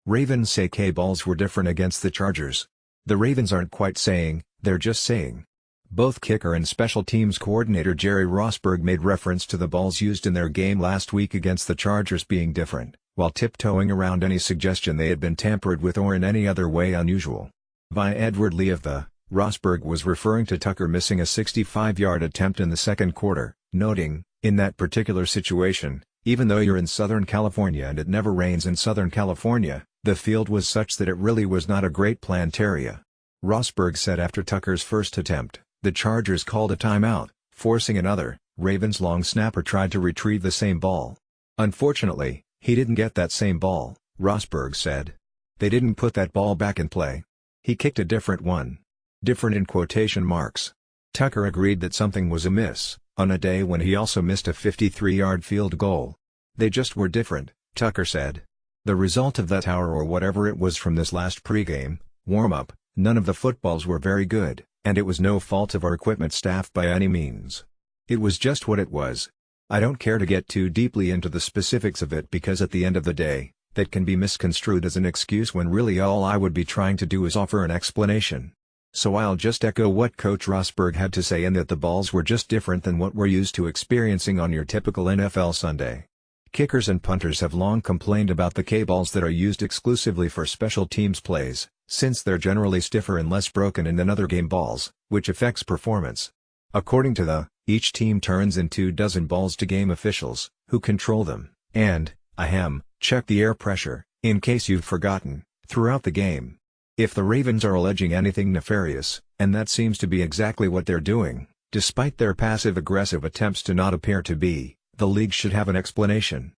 Ravens say K-balls were different against the Chargers. The Ravens aren't quite saying, they're just saying. Both kicker and special teams coordinator Jerry Rosburg made reference to the balls used in their game last week against the Chargers being different, while tiptoeing around any suggestion they had been tampered with or in any other way unusual. Via Edward Lee of the, Rosburg was referring to Tucker missing a 65-yard attempt in the second quarter, noting, in that particular situation, even though you're in Southern California and it never rains in Southern California, the field was such that it really was not a great plant area. Rosburg said after Tucker's first attempt, the Chargers called a timeout, forcing another. Ravens long snapper tried to retrieve the same ball. Unfortunately, he didn't get that same ball, Rosburg said. They didn't put that ball back in play. He kicked a different one. Different in quotation marks. Tucker agreed that something was amiss, on a day when he also missed a 53-yard field goal. They just were different, Tucker said. The result of that hour or whatever it was from this last pregame warm-up, none of the footballs were very good, and it was no fault of our equipment staff by any means. It was just what it was. I don't care to get too deeply into the specifics of it because at the end of the day, that can be misconstrued as an excuse when really all I would be trying to do is offer an explanation. So I'll just echo what Coach Rosburg had to say in that the balls were just different than what we're used to experiencing on your typical NFL Sunday. Kickers and punters have long complained about the K-balls that are used exclusively for special teams plays, since they're generally stiffer and less broken in than other game balls, which affects performance. According to the, each team turns in 24 balls to game officials, who control them, and, check the air pressure, in case you've forgotten, throughout the game. If the Ravens are alleging anything nefarious, and that seems to be exactly what they're doing, despite their passive-aggressive attempts to not appear to be, the league should have an explanation.